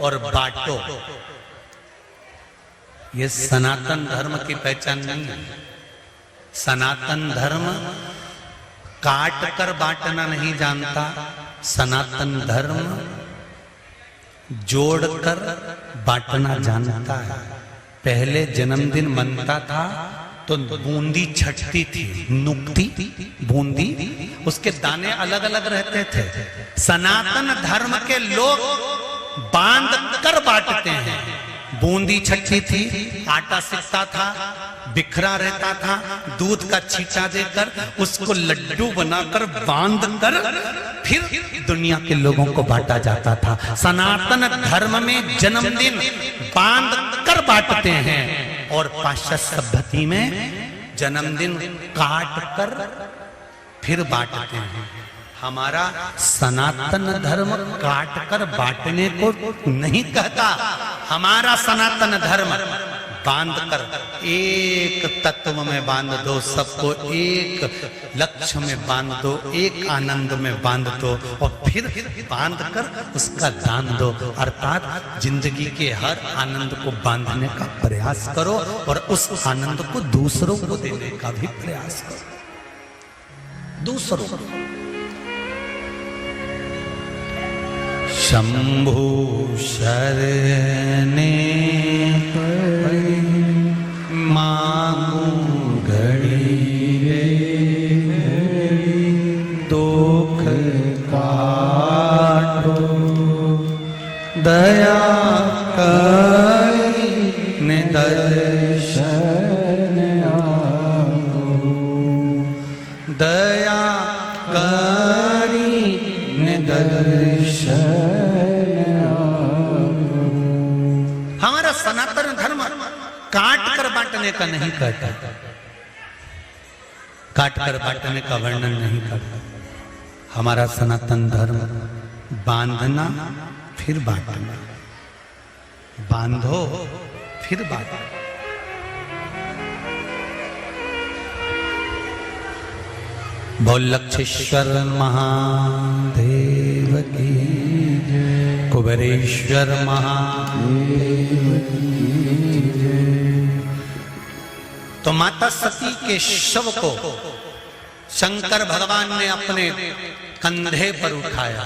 और बांटो, ये सनातन धर्म की पहचान नहीं है। सनातन धर्म काट कर बांटना नहीं जानता, सनातन धर्म जोड़कर बांटना जानता है। पहले जन्मदिन मनता था तो बूंदी छटती थी, नुकती बूंदी, उसके दाने अलग अलग रहते थे। सनातन धर्म के लोग बांध कर बांटते हैं। बूंदी छटती थी, आटा सिकता था, बिखरा रहता था, दूध का छींटा देकर उसको लड्डू बनाकर बांध कर फिर दुनिया के लोगों को बांटा जाता था। सनातन धर्म में जन्मदिन बांध कर बांटते हैं। और पाश्चात्य सभ्यता में जन्मदिन काट कर फिर बांटते हैं। हमारा सनातन धर्म काट कर बांटने को नहीं कहता। हमारा सनातन धर्म बांध कर एक तत्व में बांध दो, सबको एक लक्ष्य में बांध दो, एक आनंद में बांध दो और फिर बांध कर उसका दान दो। अर्थात जिंदगी के हर आनंद को बांधने का प्रयास करो और उस आनंद को दूसरों को देने का भी प्रयास करो। दूसरों को शंभु शरणे मांगू घड़ी दुख काटो दया करी दर्शन आओ, दया करी दर्शन। हमारा सनातन धर्म काट कर बांटने का नहीं कहता, काट कर बांटने का वर्णन नहीं करता। हमारा सनातन धर्म बांधना फिर बांटना, बांधो फिर बांटो। बोल लक्षेश्वर महादेव की, कुबेरेश्वर महादेव की। तो माता सती के शव को शंकर भगवान ने अपने कंधे पर उठाया।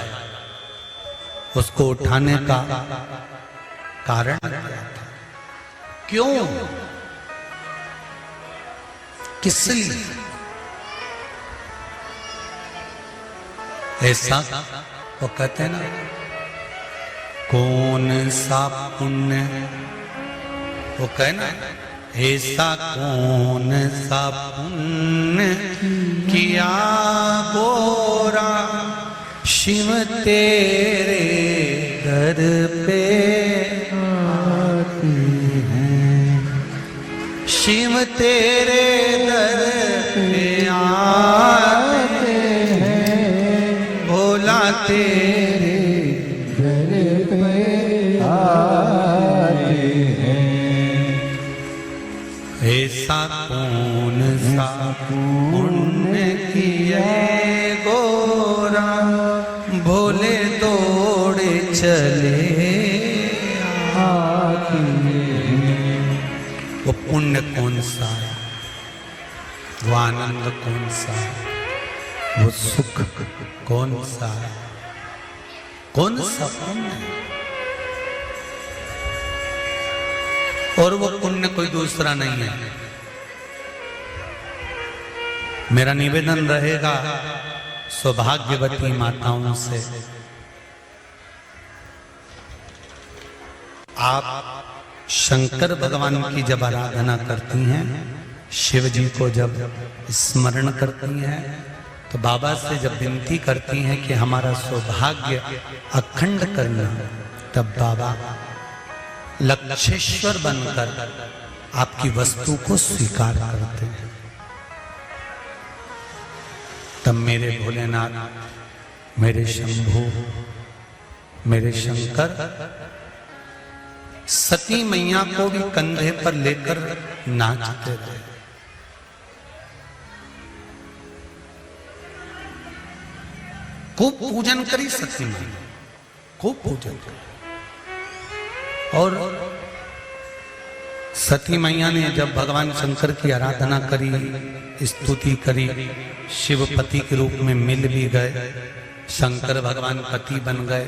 उसको उठाने का कारण क्यों, किस लिए? ऐसा वो कहते हैं ना, कौन सा पुण्य, वो कहे ना, ऐसा कौन सा पुण्य किया गोरा शिव तेरे दर पे आते हैं, शिव तेरे दर पे आते हैं, भोला तेरे दर पे आते हैं। ऐसा कौन सा पुण्य किया गोरा भोले दौड़े चले आते हैं। वो पुण्य कौन सा है, वो आनंद कौन सा है, वो सुख कौन सा है, कौन सा पुण्य है? और वो पुण्य कोई दूसरा नहीं है। मेरा निवेदन रहेगा सौभाग्यवती माताओं से, आप शंकर भगवान की जब आराधना करती हैं, शिव जी को जब स्मरण करती हैं, तो बाबा से जब विनती करती हैं कि हमारा सौभाग्य अखंड करना, तब बाबा लक्षेश्वर बनकर आपकी वस्तु को स्वीकार करते हैं। तब मेरे भोलेनाथ, मेरे शंभू, मेरे शंकर सती मैया को भी कंधे पर लेकर नाचते थे। खूब पूजन करी सती मैया, खूब पूजन करी। और सती मैया ने जब भगवान शंकर की आराधना करी, स्तुति करी, शिवपति के रूप में मिल भी गए, शंकर भगवान पति बन गए।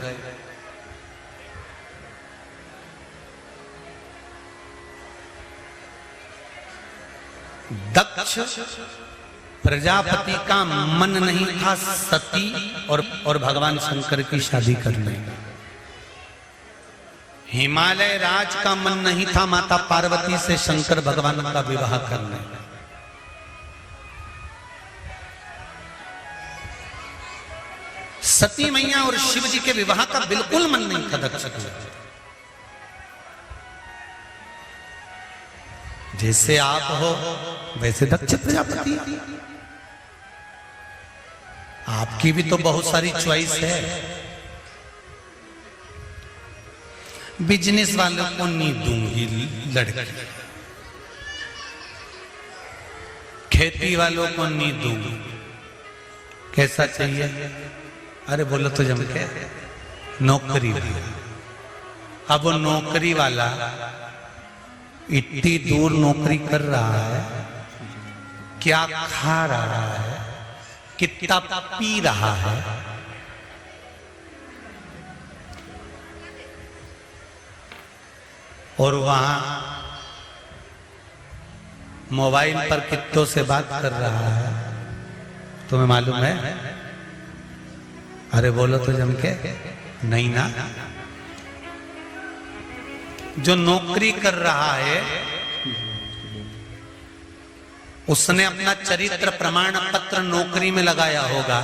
दक्ष प्रजापति का मन नहीं था सती और भगवान शंकर की शादी करने। हिमालय राज का मन नहीं था माता पार्वती से शंकर भगवान का विवाह करने। सती मैया और शिव जी के विवाह का बिल्कुल मन नहीं था दक्ष का। जैसे आप हो वैसे दक्ष प्रजापति। आपकी भी तो बहुत सारी चॉइस है। बिजनेस वालों को नहीं दूंगी लड़की, खेती वालों को नहीं दूंगी। कैसा चाहिए? अरे बोलो तो जम के, नौकरी वाला। अब वो नौकरी वाला इतनी दूर नौकरी कर रहा है, क्या खा रहा है, कितना पी रहा है, और वहां मोबाइल पर कितनों से बात कर रहा है, तुम्हें मालूम है? अरे बोलो तो जम के, नहीं ना। जो नौकरी कर रहा है उसने अपना चरित्र प्रमाण पत्र नौकरी में लगाया होगा,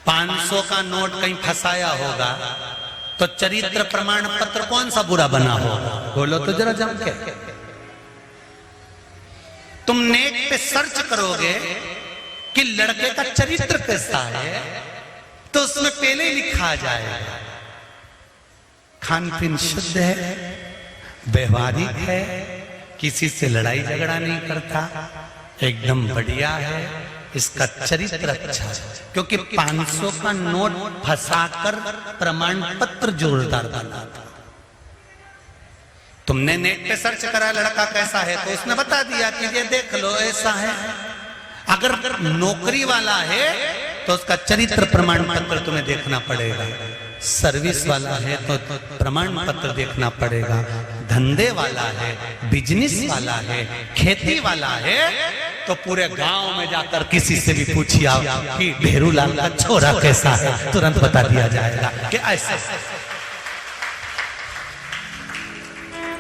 500 का नोट कहीं फंसाया होगा, तो चरित्र प्रमाण पत्र कौन सा बुरा बना होगा? बोलो तो जरा जम के। तुम नेट पे सर्च करोगे कि लड़के का चरित्र कैसा है, तो उसमें पहले ही लिखा जाएगा खान पीन शुद्ध है, व्यवहारिक है, किसी से लड़ाई झगड़ा नहीं करता, एकदम बढ़िया है, इसका चरित्र अच्छा है। क्योंकि 500 का नोट फंसाकर प्रमाण पत्र जोरदार बना था। तुमने नेट पे सर्च करा लड़का कैसा है, तो उसने बता दिया कि ये देख लो ऐसा है। अगर नौकरी वाला है तो उसका चरित्र प्रमाण पत्र तुम्हें देखना पड़ेगा, सर्विस वाला है तो प्रमाण पत्र देखना पड़ेगा, धंधे वाला है, बिजनेस वाला है, खेती वाला है, तो पूरे गांव में जाकर किसी से भी पूछिए कि भेरूलाल का छोरा कैसा है, तुरंत बता दिया जाएगा कि ऐसा।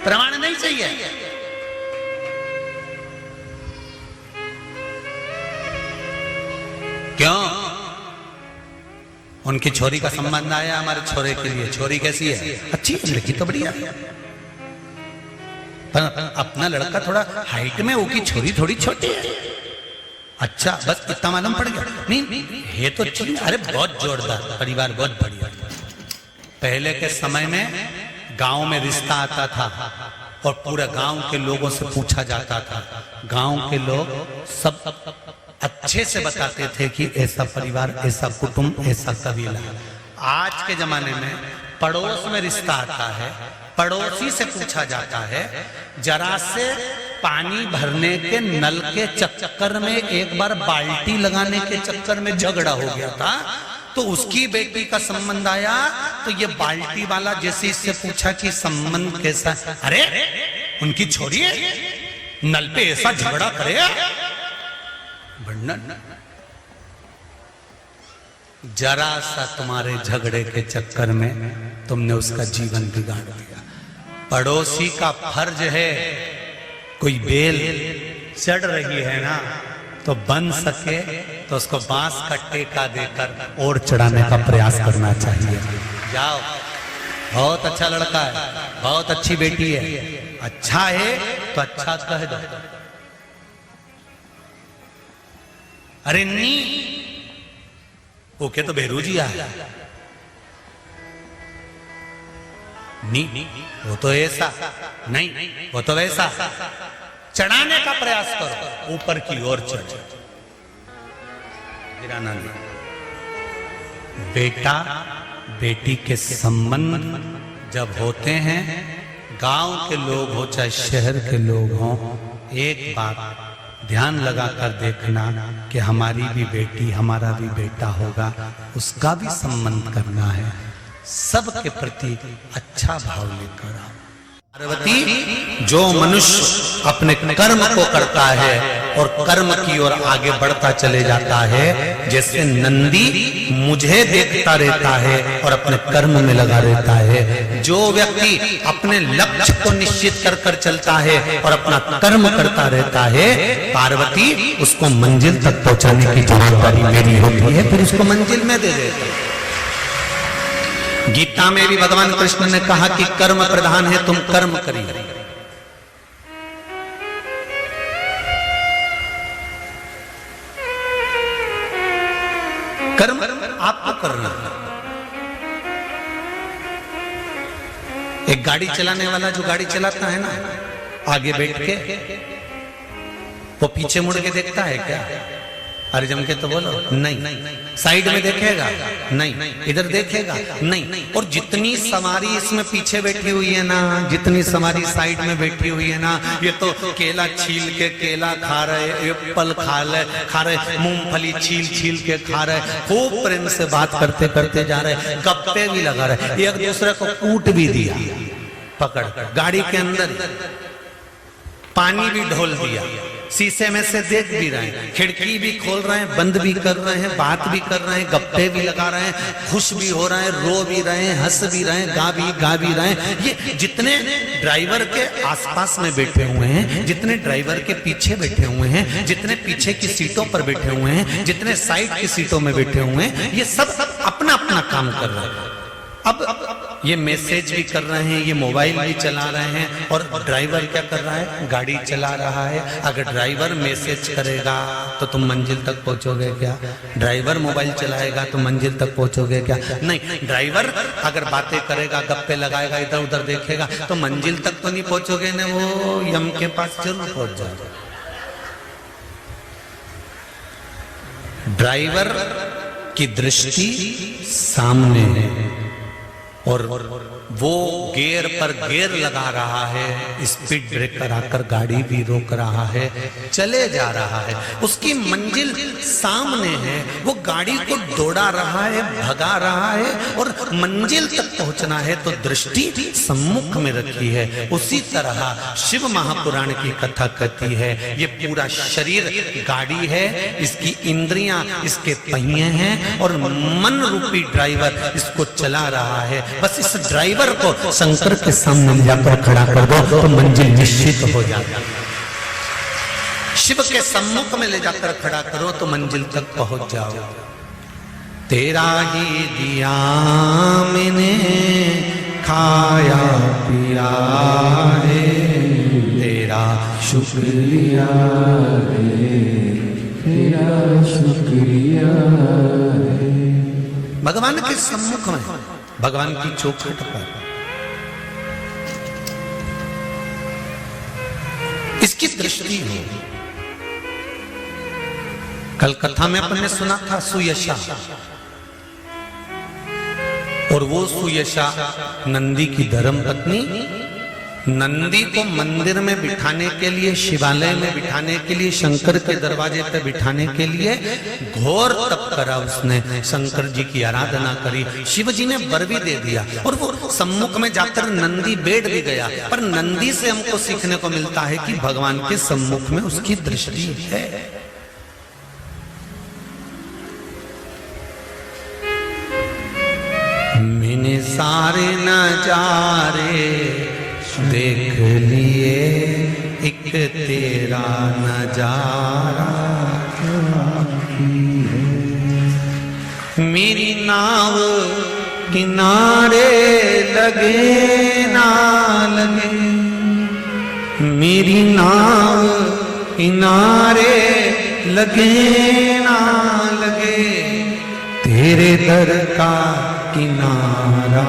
प्रमाण नहीं चाहिए। क्यों? उनकी छोरी का संबंध आया हमारे छोरे के लिए। छोरी कैसी है? अच्छी है, लड़की तो बढ़िया। पर अपना लड़का थोड़ा हाइट में, उसकी छोरी थोड़ी छोटी है। अच्छा, बस इतना मालूम पड़ गया? नहीं है तो अच्छी। अरे बहुत जोरदार परिवार, बहुत बढ़िया। पहले के समय में गांव में रिश्ता आता था और पूरे गांव के लोगों से पूछा जाता था। गांव के लोग सब अच्छे से बताते थे कि ऐसा परिवार, ऐसा कुटुंब, ऐसा कबीला। आज के जमाने में पड़ोस में रिश्ता आता है, पड़ोसी से पूछा जाता है। जरा से पानी भरने के नल के चक्कर में, एक बार बाल्टी लगाने के चक्कर में झगड़ा हो गया था, तो उसकी बेटी का संबंध आया, तो ये बाल्टी वाला जैसे इससे पूछा कि संबंध कैसा, अरे उनकी छोरी है, नल पे ऐसा झगड़ा करे। जरा सा तुम्हारे झगड़े के चक्कर में तुमने उसका जीवन बिगाड़ दिया। पड़ोसी का फर्ज है, कोई बेल चढ़ रही है ना, तो बन सके तो उसको बांस का टेका देकर और चढ़ाने का प्रयास करना चाहिए। जाओ, बहुत अच्छा लड़का है, बहुत अच्छी बेटी है, अच्छा है तो अच्छा कह दो। अरे नी ओके तो बेरू जी आया, नहीं वो तो ऐसा नहीं, वो तो वैसा। चढ़ाने का प्रयास करो, ऊपर की ओर चढ़, गिराना नहीं। बेटा बेटी के संबंध जब होते हैं, गांव के लोग हो चाहे शहर के लोग हों, एक बात ध्यान लगाकर देखना कि हमारी भी बेटी, हमारा भी बेटा होगा, उसका भी संबंध करना है। सबके प्रति अच्छा भाव लेकर आओ। पार्वती, जो मनुष्य अपने कर्म को करता है और कर्म की ओर आगे बढ़ता चले जाता है, जैसे नंदी मुझे देखता रहता है और अपने कर्म में लगा रहता है। जो व्यक्ति अपने लक्ष्य को निश्चित कर कर चलता है और अपना कर्म करता रहता है, पार्वती उसको मंजिल तक पहुंचाने की जवाबदारी मेरी होती है, फिर उसको मंजिल में दे देता है। गीता में भी भगवान कृष्ण ने कहा कि कर्म प्रधान है, तुम कर्म करिए। करना। एक गाड़ी चलाने वाला जो गाड़ी चलाता है ना, आगे बैठ के वो पीछे मुड़ के देखता है क्या? अरे जम के तो बोलो, नहीं। साइड में देखेगा? नहीं। इधर देखेगा? नहीं। और जितनी सवारी इसमें पीछे बैठी हुई है ना, जितनी सवारी साइड में बैठी हुई है ना, ये तो केला छील के केला खा रहे, एप्पल खा रहे, मूंगफली छील के खा रहे, खूब प्रेम से बात करते करते जा रहे, गप्पे भी लगा रहे, एक दूसरे को कूट भी दिया पकड़, गाड़ी के अंदर पानी भी ढोल दिया, शीशे में से देख भी रहे हैं, खिड़की भी खोल रहे हैं, बंद भी कर रहे हैं, बात भी कर रहे हैं, गप्पे भी लगा रहे हैं, खुश भी हो रहे हैं, रो भी रहे हैं, हंस भी रहे हैं, गा भी रहे हैं। ये जितने ड्राइवर के आसपास में बैठे हुए हैं, जितने ड्राइवर के पीछे बैठे हुए हैं, जितने पीछे की सीटों पर बैठे हुए हैं, जितने साइड की सीटों में बैठे हुए हैं, ये सब अपना अपना काम कर रहे हैं। अब ये मैसेज भी कर रहे हैं, ये मोबाइल भी चला रहे हैं, और ड्राइवर क्या कर रहा है? गाड़ी चला रहा है। अगर ड्राइवर मैसेज करेगा तो तुम मंजिल तक पहुंचोगे क्या? ड्राइवर मोबाइल चलाएगा तो मंजिल तक पहुंचोगे क्या? नहीं। ड्राइवर अगर बातें करेगा, गप्पे लगाएगा, इधर उधर देखेगा तो मंजिल तक तो नहीं पहुंचोगे ना, वो यम के पास जरूर पहुंच जाओगे। ड्राइवर की दृष्टि सामने है और वो गियर पर गियर लगा रहा है, स्पीड ब्रेकर आकर गाड़ी भी रोक रहा है, चले जा रहा है, उसकी मंजिल सामने है, वो गाड़ी को दौड़ा रहा है, भगा रहा है, और मंजिल तक पहुंचना है तो दृष्टि सम्मुख में रखी है। उसी तरह शिव महापुराण की कथा कहती है, ये पूरा शरीर गाड़ी है, इसकी इंद्रियां इसके पहिए हैं, और मन रूपी ड्राइवर इसको चला रहा है। बस इस ड्राइवर को शंकर के सामने जाकर खड़ा कर दो तो मंजिल निश्चित हो जाती है। शिव के सम्मुख में ले जाकर खड़ा करो तो मंजिल तक पहुंच जाओ। तेरा ही दिया मैंने खाया पिया है, तेरा शुक्रिया है, तेरा शुक्रिया है। भगवान के सम्मुख में, भगवान की चौखट पर इसकी दृष्टि हो। कल कथा में अपन ने सुना था सुयशा, और वो सुयशा नंदी की धर्म पत्नी, नंदी को मंदिर में बिठाने के लिए, शिवालय में बिठाने के लिए, शंकर के दरवाजे पर बिठाने के लिए घोर तप करा उसने, शंकर जी की आराधना करी, शिव जी ने वर भी दे दिया, और वो सम्मुख में जाकर नंदी बैठ भी गया। पर नंदी से हमको सीखने को मिलता है कि भगवान के सम्मुख में उसकी दृष्टि है। मैंने सारे नजारे देख लिए, एक तेरा नजारा मेरी नाव किनारे लगे ना लगे, मेरी नाव किनारे लगे ना लगे, तेरे दर का किनारा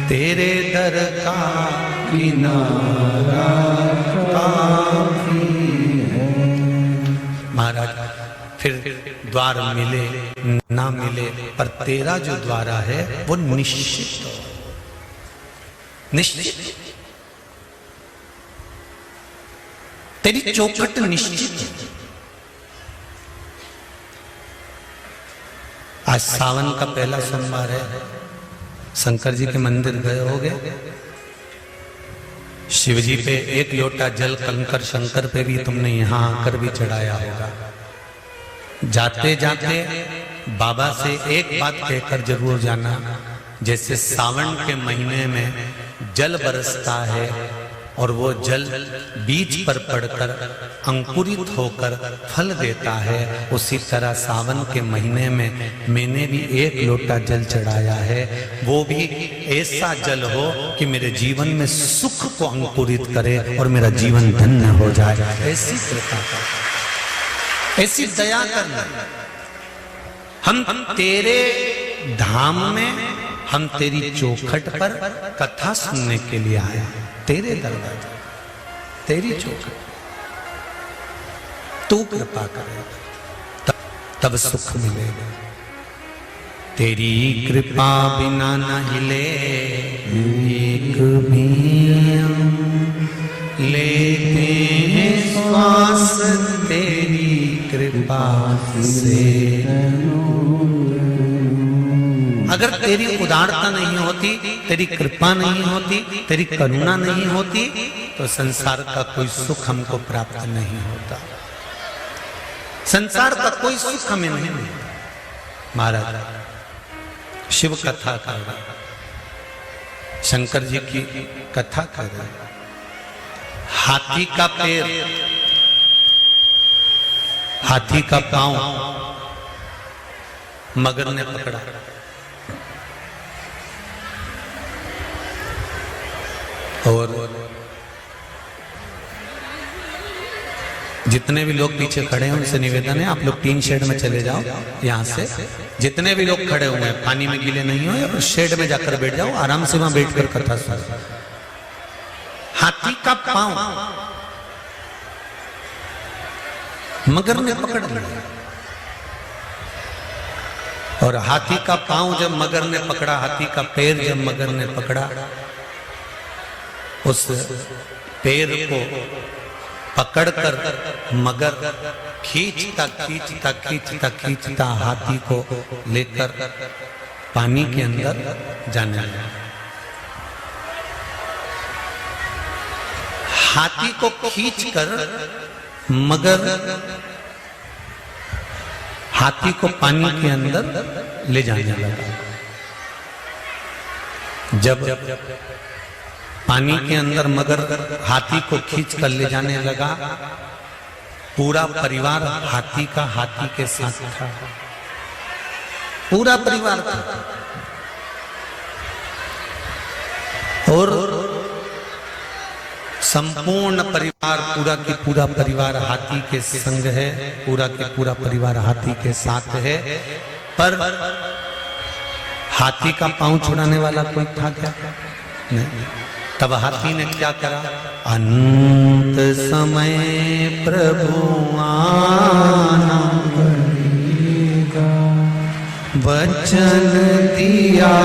तेरे दर का किनारा काफी है। महाराज फिर द्वार मिले ना मिले, पर तेरा जो द्वारा है वो निश्चित निश्चित, तेरी चौखट निश्चित। आज सावन का पहला सोमवार है, शंकर जी के मंदिर गए होगे, शिव जी पे एक लोटा जल कंकर शंकर पे भी तुमने यहां आकर भी चढ़ाया होगा। जाते जाते बाबा से एक बात कहकर जरूर जाना, जैसे सावन के महीने में जल बरसता है और वो जल बीज पर पड़कर अंकुरित होकर फल देता है, उसी तरह सावन के महीने में मैंने भी एक लोटा जल चढ़ाया है, वो भी ऐसा जल हो कि मेरे जीवन में सुख को अंकुरित करे और मेरा जीवन धन्य हो जाए। ऐसी कृपा ऐसी दया करना। हम तेरे धाम में, हम तेरी चौखट पर कथा सुनने के लिए आए, तेरे दरवाजे, तेरी चौखट, तू कृपा करेगा तब सुख मिलेगा। तेरी कृपा बिना न हिले एक भी लेते हैं श्वास, तेरी कृपा से। अगर तेरी उदारता नहीं होती, तेरी कृपा नहीं होती, तेरी करुणा नहीं होती, तो संसार का कोई सुख हमको प्राप्त नहीं होता। संसार का कोई सुख हमें नहीं मिलता। महाराज शिव कथा कर रहा, शंकर जी की कथा कर रहा, हाथी का पैर, हाथी का पांव मगर ने पकड़ा, और जितने भी लोग पीछे खड़े हैं उनसे निवेदन है, आप लोग टीन शेड में चले जाओ। यहाँ से जितने भी लोग खड़े हुए हैं पानी में गीले नहीं हो, या शेड में जाकर बैठ जाओ, आराम से वहां बैठकर कथा सुनो। हाथी का पांव मगर ने पकड़ लिया, और हाथी का पांव जब मगर ने पकड़ा, हाथी का पैर जब मगर ने पकड़ा, उस पैर को पकड़कर मगर खींचता खींचता खींचता खींचता हाथी को लेकर पानी के अंदर जाने लगा। हाथी को खींचकर मगर हाथी को पानी के अंदर ले जाने लगा। जब पानी के अंदर मगर हाथी को खींच कर ले जाने लगा, पूरा परिवार हाथी का हाथी के साथ था, पूरा परिवार था, और संपूर्ण परिवार, पूरा की पूरा परिवार हाथी के संग है, पूरा के पूरा परिवार हाथी के साथ है। पर हाथी का पांव छुड़ाने वाला कोई था क्या? नहीं। तब हाथी ने क्या करा? अंत समय प्रभु आना पड़ेगा, वचन दिया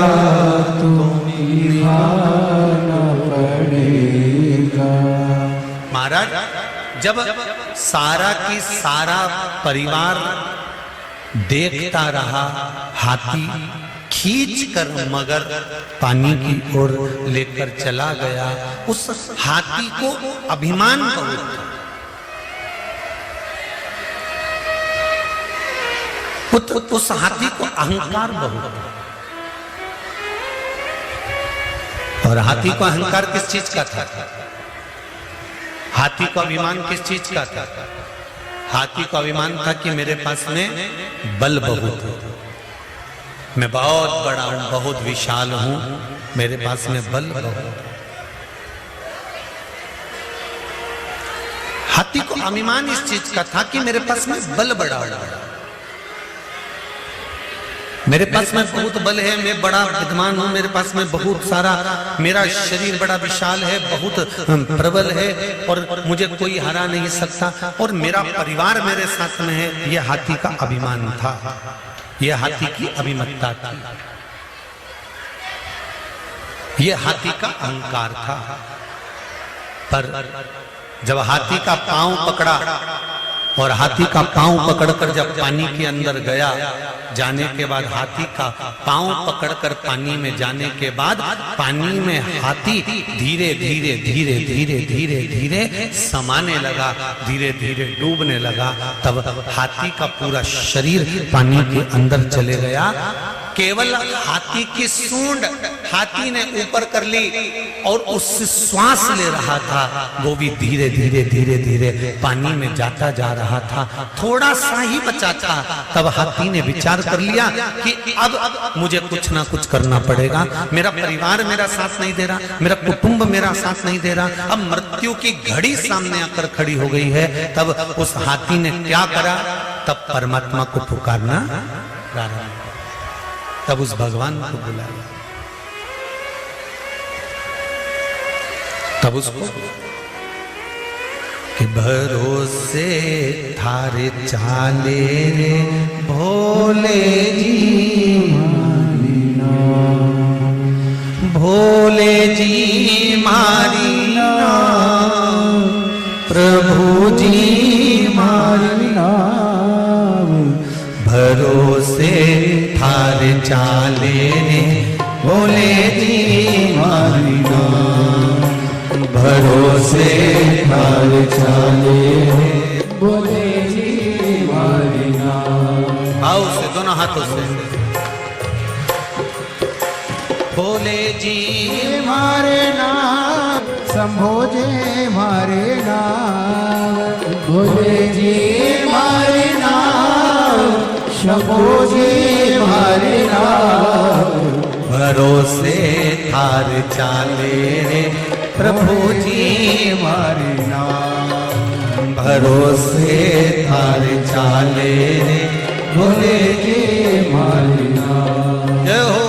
तो निभाना पड़ेगा। महाराज जब सारा की सारा परिवार देखता रहा, हाथी खींच कर मगर पानी की ओर लेकर चला गया, उस हाथी को अभिमान बहुत था, उस हाथी को अहंकार बहुत था। और हाथी को अहंकार किस चीज का था? हाथी को अभिमान किस चीज का था? हाथी को अभिमान था कि मेरे पास में बल बहुत है, मैं बहुत बड़ा हूं, बहुत विशाल हूं, मेरे पास में बल बहुत। हाथी को अभिमान इस चीज का था कि मेरे पास में बल बड़ा है, मेरे पास में बहुत बल है, मैं बड़ा विद्वान हूं, मेरे पास में बहुत सारा, मेरा शरीर बड़ा विशाल है, बहुत प्रबल है, और मुझे कोई हरा नहीं सकता, और मेरा परिवार मेरे साथ में है। यह हाथी का अभिमान था, यह हाथी की अभिमत्ता थी, यह हाथी का अहंकार था। पर जब हाथी का पांव पकड़ा, और हाथी का पांव पकड़कर जब पानी के अंदर गया, जाने के बाद हाथी का पांव पकड़कर पानी में जाने के बाद पानी में हाथी धीरे धीरे धीरे धीरे धीरे धीरे समाने लगा, धीरे धीरे डूबने लगा। तब हाथी का पूरा शरीर पानी के अंदर चले गया, केवल हाथी की सूंड हाथी ने ऊपर कर ली, और उससे श्वास ले रहा था, वो भी धीरे धीरे धीरे धीरे पानी में जाता जा रहा था, थोड़ा सा ही बचा था। तब हाथी ने विचार कर लिया कि अब मुझे कुछ ना कुछ करना पड़ेगा, मेरा परिवार मेरा साथ नहीं दे रहा, मेरा कुटुंब मेरा साथ नहीं दे रहा, अब मृत्यु की घड़ी सामने आकर खड़ी हो गई है। तब उस हाथी ने क्या करा? तब परमात्मा को पुकारना प्रारंभ, तब उस भगवान को बुलाया, तब उसको कि भरोसे थारे चाले रे भोले जी मारी नाम, भोले जी मारी नाम, प्रभु जी मारी नाम, भरोसे थारे चाले रे भोले जी मारी नाम, भरोसे थार चाले भोले जी मारी नाम। आओ से दोनों हाथों से भोले जी मारे नाम, शंभो जी मारे नाम, भोले जी मारे नाम, शंभो जी मारे नाम, भरोसे थार चाले रे प्रभु जी मारे नाम, भरोसे थार चाले रे भोले जी मारे नाम। जय हो।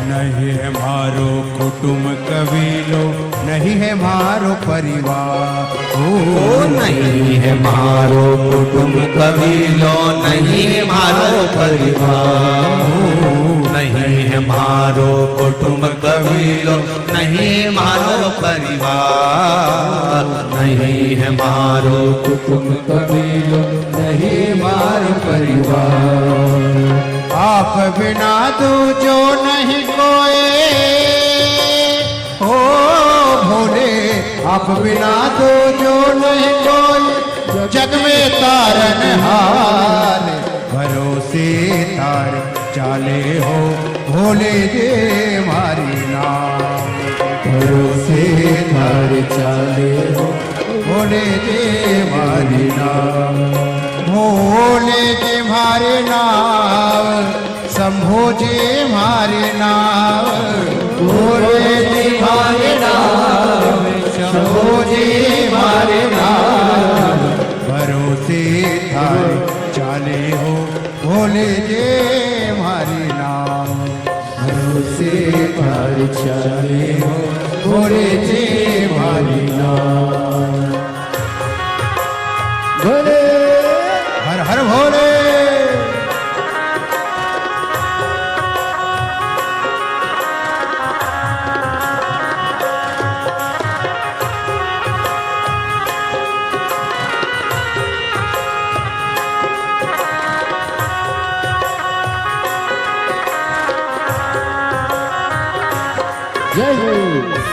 नहीं है मारो कुटुंब कबीलो, नहीं है मारो परिवार, ओ नहीं है मारो कुटुंब कबीलो, नहीं है मारो परिवार, नहीं है मारो कुटुंब कबीलो, नहीं मारो परिवार, नहीं है मारो कुटुंब कबीलो, नहीं मारो परिवार। आप बिना दूजो नहीं कोई, ओ भोले आप बिना दूजो नहीं कोई, जग में तारन हार, भरोसे तार चाले हो भोले जी मारी नाम, भरोसे तार चाले हो भोले जी मारी नाम, भोले जी मारे नाम, शंभो जी मारे नाम, भोले जी मारे नाम, शंभो जी मारे नाम, भरोसे थारे चाले हो भोले जी मारे नाम, भरोसे थारे चाले हो भोले जी मारे नाम। भोले हर हर भोले। जय हो।